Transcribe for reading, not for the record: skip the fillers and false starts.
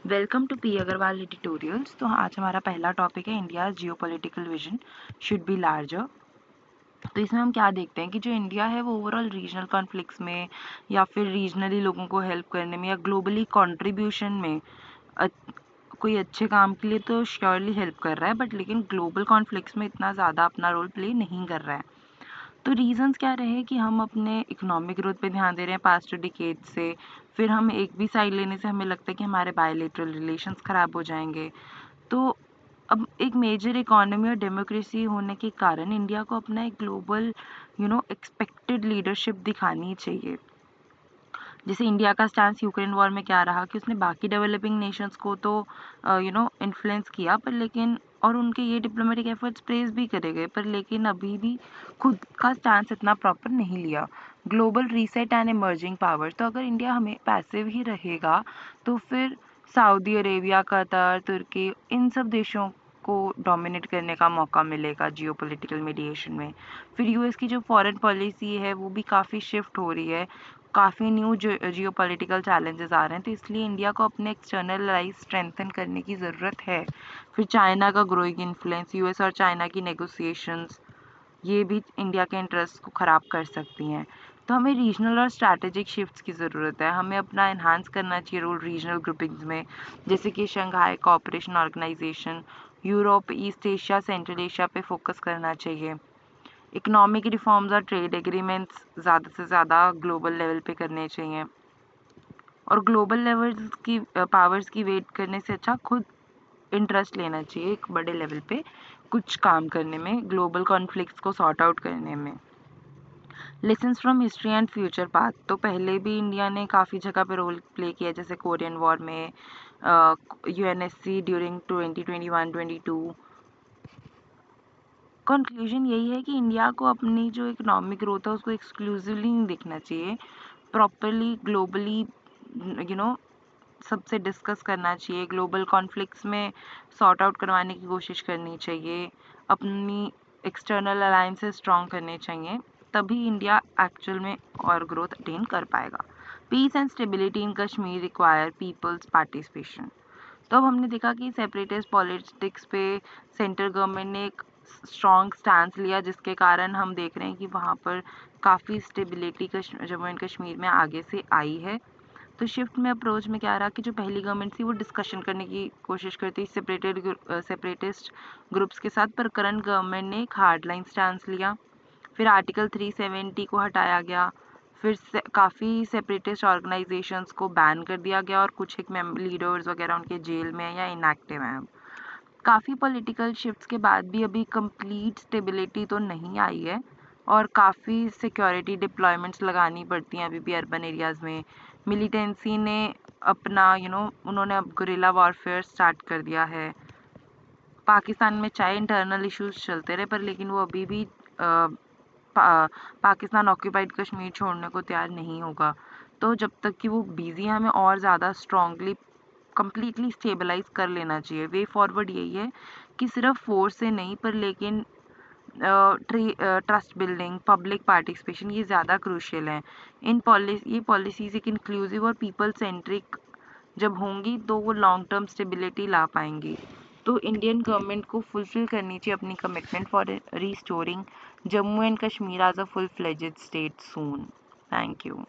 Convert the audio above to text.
Welcome to P Agrawal editorials. तो आज हमारा पहला टॉपिक है India geopolitical vision should be larger. तो इसमें हम क्या देखते हैं कि जो इंडिया है वो ओवरऑल रीजनल कॉन्फ्लिक्ट्स में या फिर रीजनली लोगों को हेल्प करने में या ग्लोबली कंट्रीब्यूशन में कोई अच्छे काम के लिए तो श्योरली हेल्प कर रहा है, बट लेकिन ग्लोबल कॉन्फ्लिक्ट्स में इतना ज़्यादा अपना रोल प्ले नहीं कर रहा है। तो रीजंस क्या रहे कि हम अपने इकोनॉमिक ग्रोथ पे ध्यान दे रहे हैं पास्ट डिकेड से, फिर हम एक भी साइड लेने से हमें लगता है कि हमारे बायलेटरल रिलेशंस ख़राब हो जाएंगे। तो अब एक मेजर इकोनॉमी और डेमोक्रेसी होने के कारण इंडिया को अपना एक ग्लोबल एक्सपेक्टेड लीडरशिप दिखानी चाहिए। जैसे इंडिया का स्टैंस यूक्रेन वॉर में क्या रहा कि उसने बाकी डेवलपिंग नेशंस को तो इन्फ्लुएंस किया, पर लेकिन और उनके ये डिप्लोमेटिक एफर्ट्स प्रेज भी करे गए, पर लेकिन अभी भी खुद का स्टैंस इतना प्रॉपर नहीं लिया। Global reset and emerging power, तो अगर इंडिया हमें पैसिव ही रहेगा तो फिर सऊदी अरेबिया, कतर, तुर्की, इन सब देशों को डोमिनेट करने का मौका मिलेगा जियोपॉलिटिकल मीडिएशन में। फिर यूएस की जो फॉरेन पॉलिसी है वो भी काफ़ी शिफ्ट हो रही है, काफ़ी न्यू जियोपॉलिटिकल चैलेंजेस आ रहे हैं, तो इसलिए इंडिया को अपने एक्सटर्नल अलाइज स्ट्रेंथन करने की ज़रूरत है। फिर चाइना का ग्रोइंग इन्फ्लुएंस, यूएस और चाइना की नेगोशिएशंस, ये भी इंडिया के इंटरेस्ट को ख़राब कर सकती हैं। तो हमें रीजनल और स्ट्रैटेजिक शिफ्ट्स की ज़रूरत है। हमें अपना इन्हांस करना चाहिए रोल रीजनल ग्रुपिंग्स में, जैसे कि Shanghai cooperation organisation, Europe, East Asia, Central Asia पे फोकस करना चाहिए। इकोनॉमिक रिफॉर्म्स और ट्रेड एग्रीमेंट्स ज़्यादा से ज़्यादा ग्लोबल लेवल पे करने चाहिए, और ग्लोबल लेवल्स की पावर्स की वेट करने से अच्छा खुद इंटरेस्ट लेना चाहिए एक बड़े लेवल पे कुछ काम करने में, ग्लोबल कॉन्फ्लिक्ट्स को सॉर्ट आउट करने में। Lessons from history and future path, तो पहले भी इंडिया ने काफ़ी जगह पे रोल प्ले किया, जैसे कोरियन वॉर में, यूएनएससी ड्यूरिंग 2021-22। कंक्लूजन यही है कि इंडिया को अपनी जो इकोनॉमिक ग्रोथ है उसको एक्सक्लूसिवली नहीं देखना चाहिए, प्रॉपरली ग्लोबली सबसे डिस्कस करना चाहिए, ग्लोबल कॉन्फ्लिक्ट्स में सॉर्ट आउट करवाने की कोशिश करनी चाहिए, अपनी एक्सटर्नल अलायंसेस स्ट्रॉन्ग करने चाहिए, तभी इंडिया एक्चुअल में और ग्रोथ अटेन कर पाएगा। Peace and stability in Kashmir require people's participation. तो अब हमने देखा कि सेपरेटिस्ट पॉलिटिक्स पे सेंट्रल गवर्नमेंट ने एक स्ट्रॉन्ग स्टैंड लिया, जिसके कारण हम देख रहे हैं कि वहाँ पर काफ़ी स्टेबिलिटी जम्मू एंड कश्मीर में आगे से आई है। तो शिफ्ट में अप्रोच में क्या रहा कि जो पहली गवर्नमेंट थी वो डिस्कशन करने की कोशिश करती सेपरेटिस्ट ग्रुप्स के साथ, पर करंट गवर्नमेंट ने एक हार्ड लाइन स्टैंड लिया। फिर आर्टिकल 370 को हटाया गया, फिर काफ़ी सेपरेटिस्ट ऑर्गेनाइजेशंस को बैन कर दिया गया, और कुछ एक लीडर्स वगैरह उनके जेल में या इनएक्टिव हैं। काफ़ी पॉलिटिकल शिफ्ट्स के बाद भी अभी कंप्लीट स्टेबिलिटी तो नहीं आई है, और काफ़ी सिक्योरिटी डिप्लॉयमेंट्स लगानी पड़ती हैं अभी भी अर्बन एरियाज़ में। मिलिटेंसी ने अपना उन्होंने अब गुरिल्ला वॉरफेयर स्टार्ट कर दिया है। पाकिस्तान में चाहे इंटरनल इश्यूज चलते रहे, पर लेकिन वो अभी भी पाकिस्तान ऑक्यूपाइड कश्मीर छोड़ने को तैयार नहीं होगा। तो जब तक कि वो बिजी है, हमें और ज़्यादा स्ट्रॉन्गली कम्प्लीटली स्टेबलाइज कर लेना चाहिए। वे फॉरवर्ड यही है कि सिर्फ फोर्स से नहीं, पर लेकिन ट्रस्ट बिल्डिंग, पब्लिक पार्टिसिपेशन, ये ज़्यादा क्रूशियल है। ये पॉलिसीज़ एक इंक्लूसिव और पीपल सेंट्रिक जब होंगी तो वो लॉन्ग टर्म स्टेबिलिटी ला पाएंगी। तो इंडियन गवर्नमेंट को फुलफिल करनी चाहिए अपनी commitment for restoring Jammu and Kashmir as a full fledged state soon. Thank you.